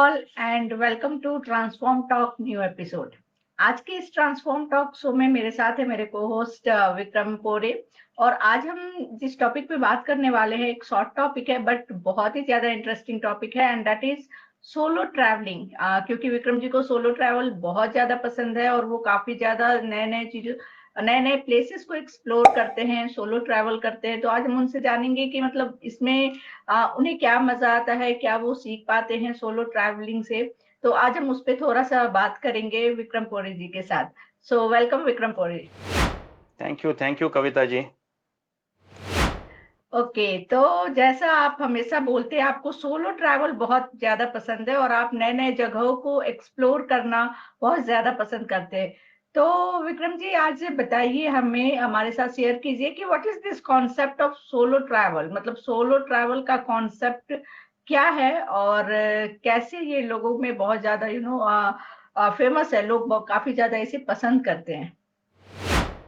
all and welcome to Transform Talk new episode. आज के इस ट्रांसफॉर्म टॉक शो में मेरे साथ है मेरे को होस्ट विक्रम पोरे। और आज हम जिस टॉपिक पे बात करने वाले हैं एक शॉर्ट टॉपिक है बट बहुत ही ज्यादा इंटरेस्टिंग टॉपिक है and that is solo travelling. क्योंकि विक्रम जी को सोलो ट्रैवल बहुत ज्यादा पसंद है और वो काफी ज्यादा नए नए प्लेसेस को एक्सप्लोर करते हैं, सोलो ट्रैवल करते हैं। तो आज हम उनसे जानेंगे कि मतलब इसमें उन्हें क्या मजा आता है, क्या वो सीख पाते हैं सोलो ट्रैवलिंग से। तो आज हम उस पर थोड़ा सा बात करेंगे विक्रम पोरी जी के साथ। सो welcome Vikram Pori. Thank you Kavita ji. Okay, तो जैसा आप हमेशा बोलते हैं आपको सोलो ट्रैवल बहुत ज्यादा पसंद है और आप नए नए जगहों को एक्सप्लोर करना बहुत ज्यादा पसंद करते हैं। तो विक्रम जी आज बताइए, हमें हमारे साथ शेयर कीजिए कि what is this concept of solo travel. मतलब सोलो ट्रैवल का कॉन्सेप्ट क्या है और कैसे ये लोगों में बहुत ज्यादा फेमस है, लोग काफी ज्यादा इसे पसंद करते हैं।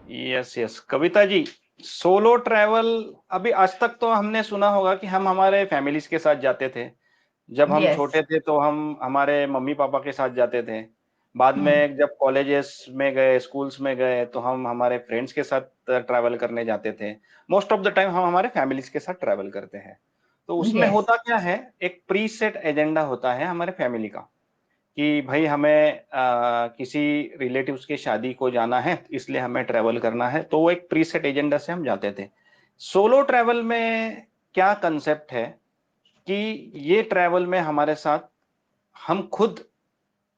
Yes Kavita ji, solo travel अभी आज तक तो हमने सुना होगा कि हम हमारे फैमिलीज के साथ जाते थे। जब हम यस। छोटे थे तो हम हमारे मम्मी पापा के साथ जाते थे। बाद में जब कॉलेजेस में गए, स्कूल्स में गए, तो हम हमारे फ्रेंड्स के साथ ट्रैवल करने जाते थे। मोस्ट ऑफ द टाइम हम हमारे फैमिलीज के साथ ट्रैवल करते हैं। तो उसमें यस। होता क्या है, एक प्री सेट एजेंडा होता है हमारे फैमिली का कि भाई हमें किसी रिलेटिव्स की शादी को जाना है, इसलिए हमें ट्रैवल करना है। तो वो एक प्रीसेट एजेंडा से हम जाते थे। सोलो ट्रैवल में क्या कंसेप्ट है कि ये ट्रैवल में हमारे साथ हम खुद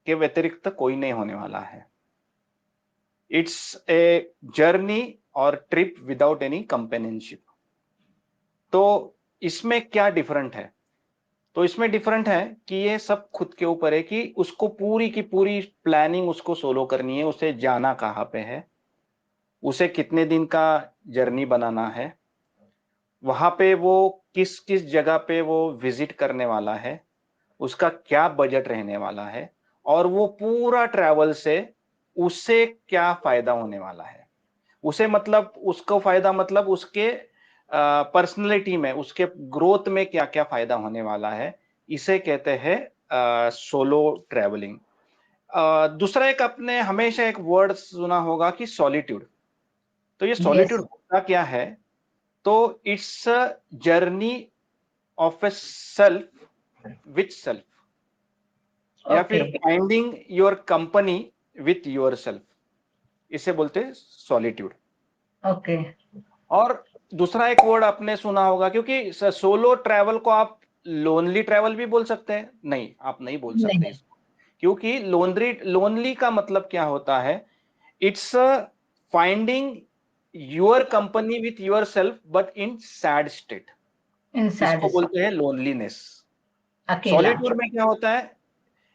के व्यतिरिक्त कोई नहीं होने वाला है। इट्स ए जर्नी और ट्रिप विदाउट एनी कंपेनियनशिप। तो इसमें क्या डिफरेंट है? तो इसमें डिफरेंट है कि ये सब खुद के ऊपर है कि उसको पूरी की पूरी प्लानिंग उसको सोलो करनी है। उसे जाना कहाँ पे है, उसे कितने दिन का जर्नी बनाना है, वहां पे वो किस किस जगह पे वो विजिट करने वाला है, उसका क्या बजट रहने वाला है, और वो पूरा ट्रैवल से उससे क्या फायदा होने वाला है। उसे मतलब उसको फायदा मतलब उसके पर्सनैलिटी में, उसके ग्रोथ में क्या क्या फायदा होने वाला है। इसे कहते हैं सोलो ट्रैवलिंग। दूसरा एक आपने हमेशा एक वर्ड सुना होगा कि सॉलिट्यूड। तो ये यस। सॉलिट्यूड होता क्या है? तो it's a journey of A self with self, या ओके। फिर finding your company with your self. इसे बोलते हैं सॉलिट्यूड। ओके। और दूसरा एक वर्ड आपने सुना होगा, क्योंकि सोलो ट्रैवल को आप लोनली ट्रैवल भी बोल सकते हैं। नहीं, आप नहीं बोल सकते नहीं। इसको, क्योंकि लोनली का मतलब क्या होता है? It's finding your company with your self but in sad state. Inside. इसको बोलते हैं लोनलीनेस। अकेला। सॉलिट्यूड में क्या होता है?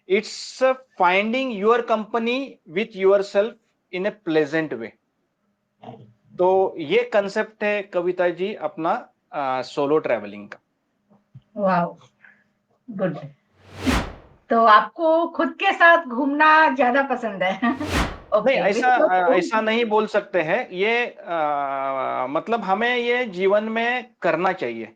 It's finding your company with yourself in a pleasant way. तो ये कंसेप्ट है कविता जी अपना सोलो ट्रैवलिंग का। Wow, good. तो आपको खुद के साथ घूमना ज्यादा पसंद है। नहीं, ओके, ऐसा ऐसा नहीं बोल सकते हैं। ये मतलब हमें ये जीवन में करना चाहिए।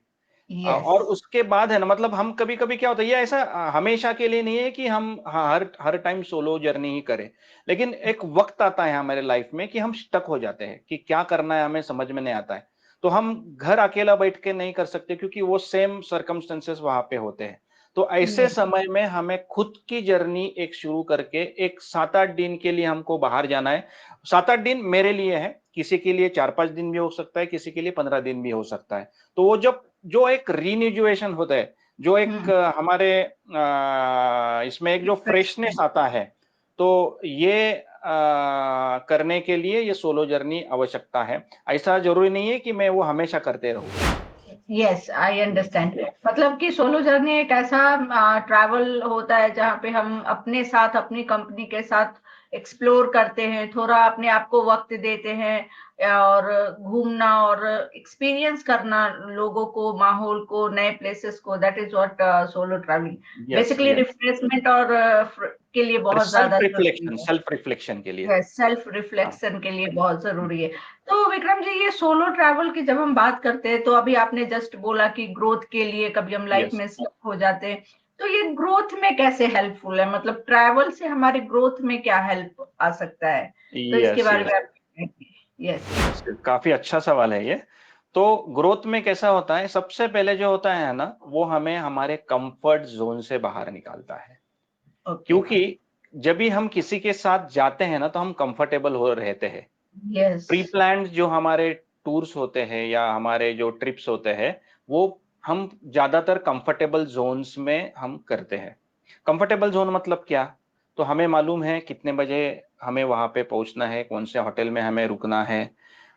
यस। और उसके बाद है ना, मतलब हम कभी कभी क्या होता है, ये ऐसा हमेशा के लिए नहीं है कि हम हर हर टाइम सोलो जर्नी ही करें। लेकिन एक वक्त आता है हमारे लाइफ में कि हम स्टक हो जाते हैं कि क्या करना है, हमें समझ में नहीं आता है। तो हम घर अकेला बैठ के नहीं कर सकते, क्योंकि वो सेम सर्कमस्टेंसेस वहां पे होते हैं। तो ऐसे समय में हमें खुद की जर्नी एक शुरू करके एक 7-8 दिन के लिए हमको बाहर जाना है। 7-8 दिन मेरे लिए है, किसी के लिए 4-5 दिन भी हो सकता है, किसी के लिए 15 दिन भी हो सकता है। तो वो जब जो एक रीन्यूजुएशन होता है, जो एक हमारे इसमें एक जो फ्रेशनेस आता है, तो ये करने के लिए ये सोलो जर्नी आवश्यकता है। ऐसा जरूरी नहीं है कि मैं वो हमेशा करते रहूं। Yes, I understand. मतलब कि सोलो जर्नी एक ऐसा ट्रैवल होता है जहाँ पे हम अपने साथ, अपनी कंपनी के साथ एक्सप्लोर करते हैं, थोड़ा अपने आप को वक्त देते हैं और घूमना और एक्सपीरियंस करना लोगों को, माहौल को, नए प्लेसेस को। That is what solo travelling yes basically yes. Refreshment और के लिए बहुत ज्यादा जरूरी है। सेल्फ रिफ्लेक्शन के लिए। सेल्फ हाँ। रिफ्लेक्शन के लिए बहुत जरूरी है। तो विक्रम जी, ये सोलो ट्रैवल की जब हम बात करते हैं तो अभी आपने जस्ट बोला कि ग्रोथ के लिए कभी हम लाइफ यस। में स्टक हो जाते हैं। तो ये ग्रोथ में कैसे हेल्पफुल है, मतलब ट्रैवल से हमारे ग्रोथ में क्या हेल्प आ सकता है, तो इसके यस बारे यस में आप। यस। यस, काफी अच्छा सवाल है ये। तो ग्रोथ में कैसा होता है, सबसे पहले जो होता है ना, वो हमें हमारे कंफर्ट जोन से बाहर निकालता है। ओके। क्योंकि जब भी हम किसी के साथ जाते हैं ना, तो हम कंफर्टेबल हो रहते हैं। यस। प्री प्लान्ड जो हमारे टूर्स होते हैं या हमारे जो ट्रिप्स होते हैं, वो हम ज्यादातर कंफर्टेबल जोन्स में हम करते हैं। कंफर्टेबल जोन मतलब क्या? तो हमें मालूम है कितने बजे हमें वहां पे पहुंचना है, कौन से होटल में हमें रुकना है,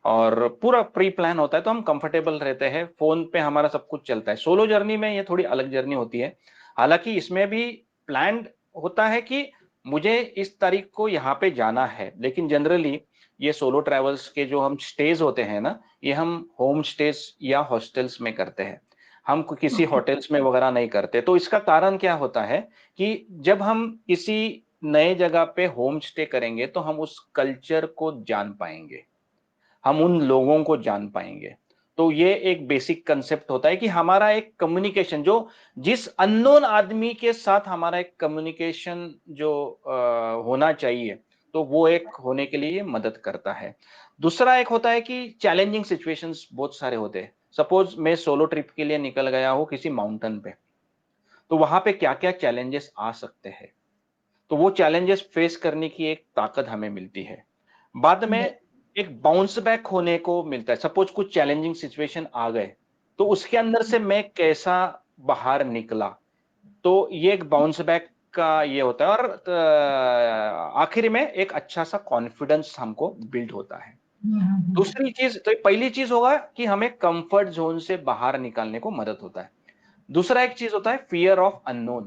और पूरा प्री प्लान होता है, तो हम कंफर्टेबल रहते हैं। फोन पे हमारा सब कुछ चलता है। सोलो जर्नी में ये थोड़ी अलग जर्नी होती है। हालांकि इसमें भी प्लान्ड होता है कि मुझे इस तारीख को यहाँ पे जाना है, लेकिन जनरली ये सोलो ट्रैवल्स के जो हम स्टेज होते हैं ना, ये हम होम स्टेज या हॉस्टल्स में करते हैं। हम किसी ओके। होटल्स में वगैरह नहीं करते। तो इसका कारण क्या होता है कि जब हम किसी नए जगह पे होम स्टे करेंगे, तो हम उस कल्चर को जान पाएंगे, हम उन लोगों को जान पाएंगे। तो ये एक बेसिक कंसेप्ट होता है कि हमारा एक कम्युनिकेशन, जो जिस अननोन आदमी के साथ हमारा एक कम्युनिकेशन जो होना चाहिए, तो वो एक होने के लिए मदद करता है। दूसरा एक होता है कि चैलेंजिंग सिचुएशंस बहुत सारे होते हैं। सपोज मैं सोलो ट्रिप के लिए निकल गया हूँ किसी माउंटेन पे, तो वहां पे क्या क्या चैलेंजेस आ सकते हैं, तो वो चैलेंजेस फेस करने की एक ताकत हमें मिलती है। बाद में एक बाउंस बैक होने को मिलता है। सपोज कुछ चैलेंजिंग सिचुएशन आ गए, तो उसके अंदर से मैं कैसा बाहर निकला, तो ये एक बाउंस बैक का ये होता है। और आखिर में एक अच्छा सा कॉन्फिडेंस हमको बिल्ड होता है। दूसरी चीज, तो पहली चीज होगा कि हमें कंफर्ट जोन से बाहर निकालने को मदद होता है। दूसरा एक चीज होता है फियर ऑफ अननोन,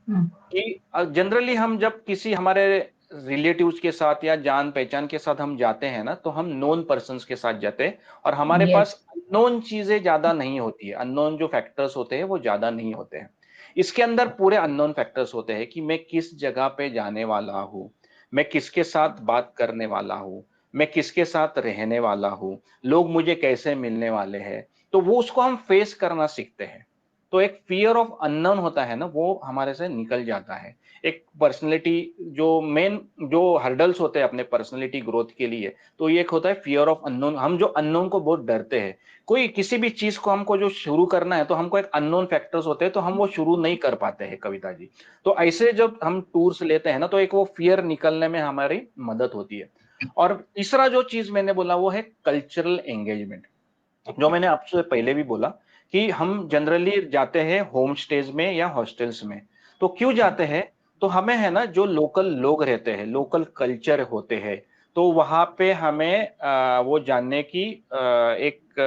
कि जनरली हम जब किसी हमारे रिलेटिव्स के साथ या जान पहचान के साथ हम जाते हैं ना, तो हम नोन पर्सन्स के साथ जाते हैं, और हमारे यस। पास अननोन चीजें ज्यादा नहीं होती है, अननोन जो फैक्टर्स होते हैं वो ज्यादा नहीं होते हैं। इसके अंदर पूरे अननोन फैक्टर्स होते हैं कि मैं किस जगह पे जाने वाला हूँ, मैं किसके साथ बात करने वाला हूँ, मैं किसके साथ रहने वाला हूँ, लोग मुझे कैसे मिलने वाले हैं, तो वो उसको हम फेस करना सीखते हैं। तो एक फियर ऑफ अननोन होता है ना, वो हमारे से निकल जाता है। एक पर्सनैलिटी जो मेन जो हर्डल्स होते हैं अपने पर्सनैलिटी ग्रोथ के लिए, तो ये एक होता है फियर ऑफ अननोन। हम जो अननोन को बहुत डरते हैं, कोई किसी भी चीज को हमको जो शुरू करना है, तो हमको एक अननोन फैक्टर्स होते हैं, तो हम वो शुरू नहीं कर पाते हैं, कविता जी। तो ऐसे जब हम टूर्स लेते हैं ना, तो एक वो फियर निकलने में हमारी मदद होती है। और तीसरा जो चीज मैंने बोला वो है कल्चरल एंगेजमेंट, जो मैंने आपसे पहले भी बोला कि हम जनरली जाते हैं होम स्टेज में या हॉस्टल्स में। तो क्यों जाते हैं? तो हमें है ना, जो लोकल लोग रहते हैं, लोकल कल्चर होते हैं, तो वहां पे हमें वो जानने की एक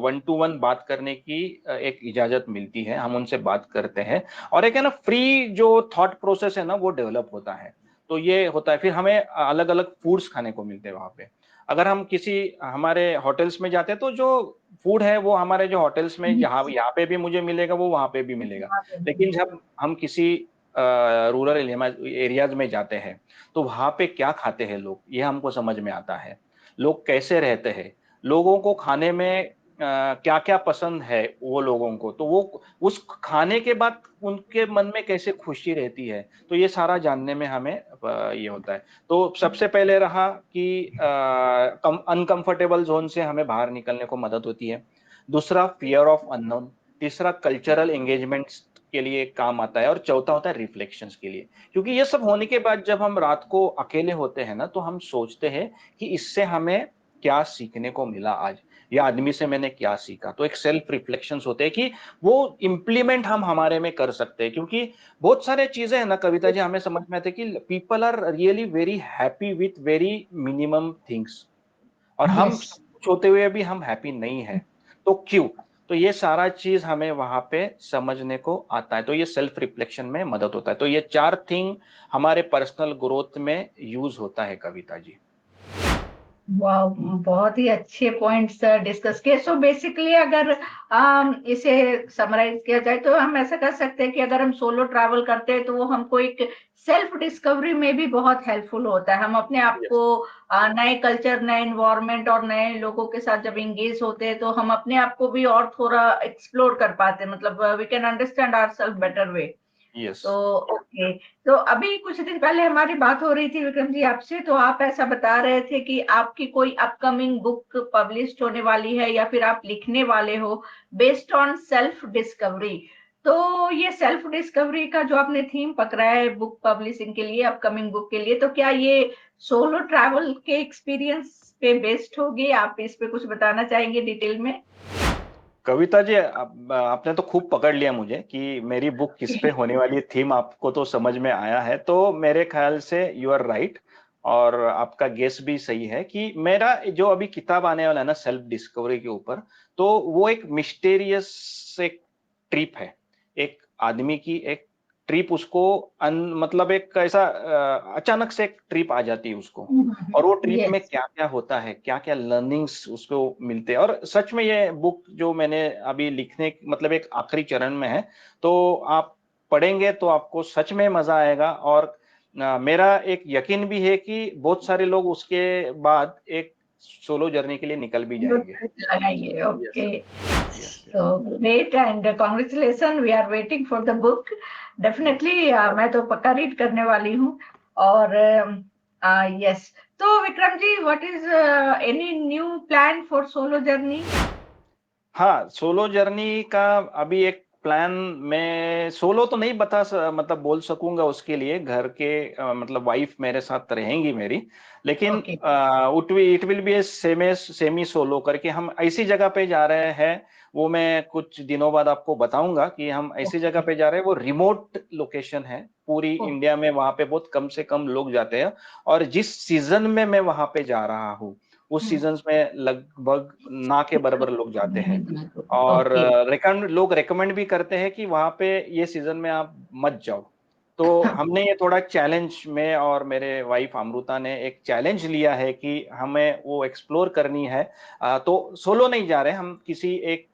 1 to 1 बात करने की एक इजाजत मिलती है। हम उनसे बात करते हैं, और एक है ना फ्री जो थॉट प्रोसेस है ना, वो डेवलप होता है। तो ये होता है। फिर हमें अलग अलग फूड्स खाने को मिलते हैं वहां पे। अगर हम किसी हमारे होटल्स में जाते हैं, तो जो फूड है वो हमारे जो होटल्स में जहाँ यहाँ पे भी मुझे मिलेगा, वो वहां पे भी मिलेगा। लेकिन जब हम किसी रूरल एरियाज में जाते हैं, तो वहां पे क्या खाते हैं लोग, ये हमको समझ में आता है। लोग कैसे रहते हैं, लोगों को खाने में क्या क्या पसंद है वो लोगों को, तो वो उस खाने के बाद उनके मन में कैसे खुशी रहती है, तो ये सारा जानने में हमें ये होता है। तो सबसे पहले रहा कि अनकंफर्टेबल जोन से हमें बाहर निकलने को मदद होती है। दूसरा फियर ऑफ अननोन। तीसरा कल्चरल एंगेजमेंट के लिए काम आता है। और चौथा होता है रिफ्लेक्शंस के लिए। क्योंकि ये सब होने के बाद जब हम रात को अकेले होते हैं ना, तो हम सोचते हैं कि इससे हमें क्या सीखने को मिला आज, या आदमी से मैंने क्या सीखा। तो एक सेल्फ रिफ्लेक्शंस होते हैं कि वो इम्प्लीमेंट हम हमारे में कर सकते हैं। क्योंकि बहुत सारे चीजें है ना कविता जी, हमें समझ में आते हैं कि people are really very happy with very minimum things, और हम यस। सब कुछ होते हुए भी हम हैप्पी नहीं है। तो क्यों? तो ये सारा चीज हमें वहां पे समझने को आता है। तो ये सेल्फ रिफ्लेक्शन में मदद होता है। तो ये 4 थिंग हमारे पर्सनल ग्रोथ में यूज होता है कविता जी। वाह, बहुत ही अच्छे पॉइंट्स डिस्कस किए। सो बेसिकली अगर इसे समराइज किया जाए, तो हम ऐसा कर सकते हैं कि अगर हम सोलो ट्रैवल करते हैं, तो वो हमको एक सेल्फ डिस्कवरी में भी बहुत हेल्पफुल होता है। हम अपने आप यस को नए कल्चर, नए एनवायरनमेंट और नए लोगों के साथ जब एंगेज होते हैं, तो हम अपने आप को भी और थोड़ा एक्सप्लोर कर पाते हैं, मतलब we can understand ourselves better way. Yes. तो ओके, तो अभी कुछ दिन पहले हमारी बात हो रही थी विक्रम जी आपसे, तो आप ऐसा बता रहे थे कि आपकी कोई अपकमिंग बुक पब्लिश होने वाली है या फिर आप लिखने वाले हो बेस्ड ऑन सेल्फ डिस्कवरी। तो ये सेल्फ डिस्कवरी का जो आपने थीम पकड़ा है बुक पब्लिशिंग के लिए, अपकमिंग बुक के लिए, तो क्या ये सोलो ट्रैवल के एक्सपीरियंस पे बेस्ड होगी? आप इस पे कुछ बताना चाहेंगे डिटेल में? कविता जी, आपने तो खूब पकड़ लिया मुझे कि मेरी बुक किस पे होने वाली है, थीम आपको तो समझ में आया है। तो मेरे ख्याल से यू आर राइट, और आपका गेस भी सही है कि मेरा जो अभी किताब आने वाला है ना सेल्फ डिस्कवरी के ऊपर, तो वो एक मिस्टेरियस एक ट्रिप है। एक आदमी की एक ट्रिप उसको मतलब एक ऐसा अचानक से एक ट्रिप आ जाती है उसको, और वो ट्रिप में यस। क्या-क्या होता है, क्या-क्या लर्निंग्स उसको मिलते हैं। और सच में ये बुक जो मैंने अभी लिखने मतलब एक आखिरी चरण में है, तो आप पढ़ेंगे तो आपको सच में मज़ा आएगा। और मेरा एक यकीन भी है कि बहुत सारे लोग उसके बाद एक सोलो जर्नी के लिए निकल भी जाएँगे। लगाइए, yes, okay. Yes, yes. So great and congratulations, we are waiting for the book. Yes. Definitely मैं तो पक्का रीड करने वाली हूँ। और यस, तो Vikram ji what is any new plan for solo journey? हाँ, सोलो जर्नी का अभी एक प्लान, मैं सोलो तो नहीं मतलब बोल सकूँगा उसके लिए, घर के मतलब वाइफ़ मेरे साथ रहेंगी मेरी। लेकिन okay. It will be a semi solo करके हम ऐसी जगह पे जा रहे हैं, वो मैं कुछ दिनों बाद आपको बताऊँगा कि हम ऐसी जगह ओके। पे जा रहे हैं, वो रिमोट लोकेशन है। पूरी इंडिया में वहाँ पे बहुत कम से कम लोग जाते हैं, और जिस सीज़न में मैं वहाँ पे जा रहा हूँ, उस सीज़न्स में लगभग ना के बराबर लोग जाते हैं। और ओके। लोग रिकमेंड भी करते हैं कि वहाँ पे ये सीज़न में आप मत जाओ। तो हमने ये थोड़ा चैलेंज, मैं और मेरे वाइफ़ अमृता ने एक चैलेंज लिया है कि हमें वो एक्सप्लोर करनी है। तो सोलो नहीं जा रहे हैं, हम किसी एक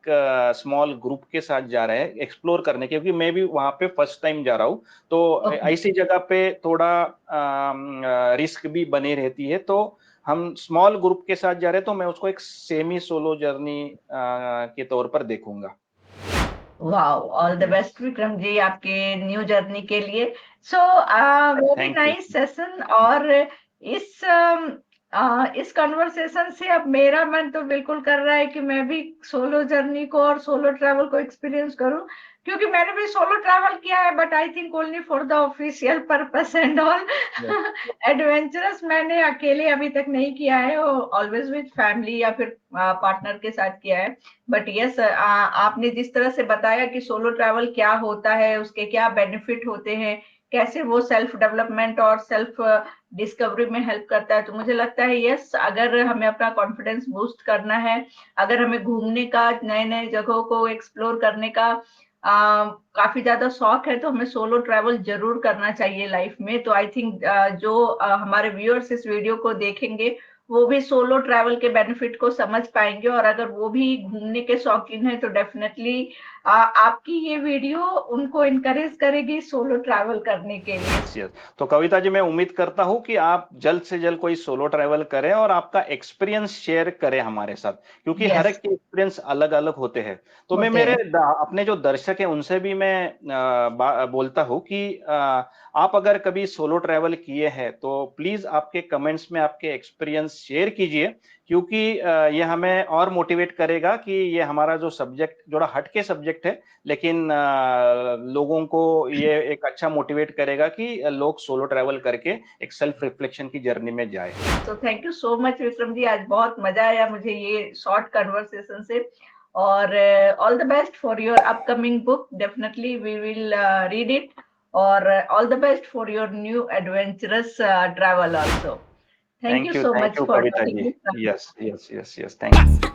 स्मॉल ग्रुप के साथ जा रहे हैं एक्सप्लोर करने, क्योंकि मैं भी वहाँ पे फर्स्ट टाइम जा रहा हूँ। तो ओके। ऐसी जगह पे थोड़ा रिस्क भी बनी रहती है। तो हम स्मॉल ग्रुप के साथ जा रहे हैं, तो मैं उसको एक सेमी सोलो जर्नी के तौर पर देखूँगा। Wow, all the yes, best Vikram ji आपके न्यू जर्नी के लिए। So very thank you. Nice session. और इस कन्वर्सेशन से अब मेरा मन तो बिल्कुल कर रहा है कि मैं भी सोलो जर्नी को और सोलो ट्रैवल को एक्सपीरियंस करूं, क्योंकि मैंने भी सोलो ट्रैवल किया है but I think only for the official purpose and all. Yes, adventurous मैंने अकेले अभी तक नहीं किया है, ऑलवेज विद फैमिली या फिर पार्टनर के साथ किया है। बट यस, आपने जिस तरह से बताया कि सोलो ट्रैवल क्या होता है, उसके क्या बेनिफिट होते हैं, कैसे वो सेल्फ डेवलपमेंट और सेल्फ डिस्कवरी में हेल्प करता है, तो मुझे लगता है यस, अगर हमें अपना कॉन्फिडेंस बूस्ट करना है, अगर हमें घूमने का, नए नए जगहों को एक्सप्लोर करने का काफी ज्यादा शौक है, तो हमें सोलो ट्रैवल जरूर करना चाहिए लाइफ में। तो आई थिंक जो हमारे व्यूअर्स इस वीडियो को देखेंगे वो भी सोलो ट्रैवल के बेनिफिट को समझ पाएंगे, और अगर वो भी घूमने के शौकीन है तो डेफिनेटली आपकी ये वीडियो उनको इनकरेज करेगी सोलो ट्रैवल करने के लिए। Yes, yes. तो कविता जी, मैं उम्मीद करता हूँ कि आप जल्द से जल्द कोई सोलो ट्रैवल करें और आपका एक्सपीरियंस शेयर करें हमारे साथ, क्योंकि हर यस, एक के एक्सपीरियंस अलग-अलग होते हैं। तो मैं होते हैं। अपने जो दर्शक हैं उनसे भी मैं बोलता हूँ कि आप अगर कभी सोलो ट्रैवल किए हैं तो प्लीज आपके कमेंट्स में आपके एक्सपीरियंस शेयर कीजिए, क्योंकि ये हमें और मोटिवेट करेगा कि ये हमारा जो सब्जेक्ट थोड़ा हटके सब्जेक्ट है, लेकिन लोगों को ये एक अच्छा मोटिवेट करेगा कि लोग सोलो ट्रैवल करके एक सेल्फ रिफ्लेक्शन की जर्नी में जाए। तो thank you so much Vikram ji, आज बहुत मजा आया मुझे ये शॉर्ट कन्वर्सेशन से। और all the best for your upcoming book, definitely we will read it. और all the best for your new adventurous travel also. Thank you so thank much you for Kavita talking ji. With. Yes, yes, yes, yes, thank you.